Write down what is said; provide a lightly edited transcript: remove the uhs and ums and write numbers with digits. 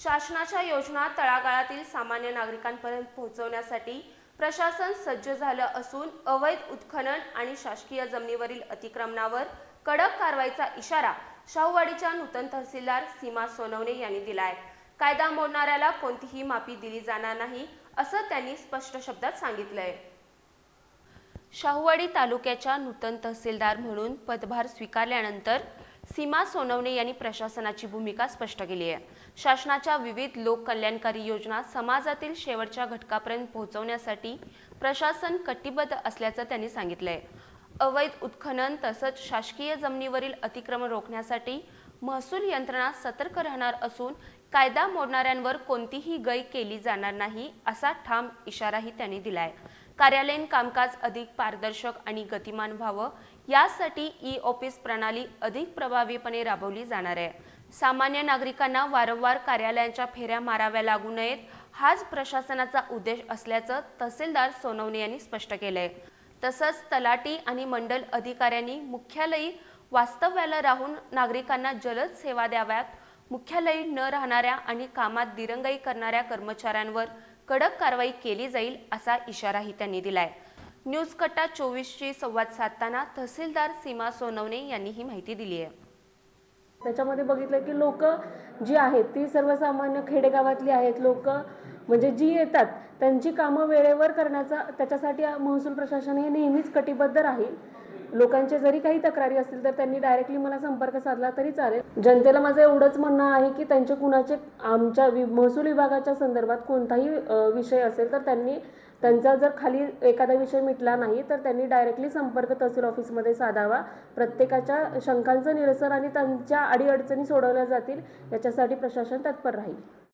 शासनाच्या योजना तळागाळातील सामान्य नागरिकांपर्यंत पोहोचवण्यासाठी प्रशासन सज्ज झालं असून अवैध उत्खनन आणि शासकीय जमिनीवरील अतिक्रमणावर कडक कारवाईचा इशारा शाहूवाडीच्या नूतन तहसीलदार सीमा सोनवणे यांनी दिला आहे। कायदा मोडणाऱ्याला कोणतीही माफी दिली जाणार नाही असं त्यांनी स्पष्ट शब्दात सांगितलंय। शाहूवाडी तालुक्याच्या नूतन तहसीलदार म्हणून पदभार स्वीकारल्यानंतर सीमा सोनवणे यांनी प्रशासनाची भूमिका स्पष्ट केली आहे। शासनाच्या विविध लोककल्याणकारी योजना समाजातील शेवटच्या घटकापर्यंत पोहोचवण्यासाठी प्रशासन कटिबद्ध असल्याचं त्यांनी सांगितलंय। अवैध उत्खनन तसंच शासकीय जमिनीवरील अतिक्रमण रोखण्यासाठी महसूल यंत्रणा सतर्क राहणार असून कायदा मोडणाऱ्यांवर कोणतीही गय केली जाणार नाही असा ठाम इशाराही त्यांनी दिलाय। कार्यालयीन कामकाज अधिक पारदर्शक आणि गतिमान व्हावं यासाठी ई-ऑफिस प्रणाली अधिक प्रभावीपणे राबवली जाणार आहे। सामान्य नागरिकांना वारंवार कार्यालयांच्या फेऱ्या माराव्या लागू नयेत हाच प्रशासनाचा उद्देश असल्याचं तहसीलदार सोनवणे यांनी स्पष्ट केलंय। तसंच तलाठी आणि मंडल अधिकाऱ्यांनी मुख्यालयी वास्तव्याला राहून नागरिकांना जलद सेवा द्याव्यात। मुख्यालयी न राहणाऱ्या आणि कामात दिरंगाई करणाऱ्या कर्मचाऱ्यांवर कडक कारवाई केली जाईल असा इशाराही त्यांनी दिलाय। न्यूज कट्टा 24शी संवाद साधताना तहसीलदार सीमा सोनवणे यांनी ही माहिती दिली आहे। त्याच्यामध्ये बघितलं की लोक जी आहेत ती सर्वसामान्य खेडेगावातली आहेत। लोक म्हणजे जी येतात त्यांची कामं वेळेवर करण्याचा त्याच्यासाठी महसूल प्रशासन हे नेहमीच कटिबद्ध राहील। लोकांचे जरी काही तक्रारी असतील तर त्यांनी डायरेक्टली मला संपर्क साधला तरी चालेल। जनतेला माझं एवढंच म्हणणं आहे की त्यांचे कुणाचे आमच्या महसूल विभागाच्या संदर्भात कोणताही विषय असेल तर त्यांनी त्यांचा जर खाली एखादा विषय मिटला नाही तर त्यांनी डायरेक्टली संपर्क तहसील ऑफिसमध्ये साधावा। प्रत्येकाच्या शंकांचं निरसन आणि त्यांच्या अडीअडचणी सोडवल्या जातील याच्यासाठी प्रशासन तत्पर राहील।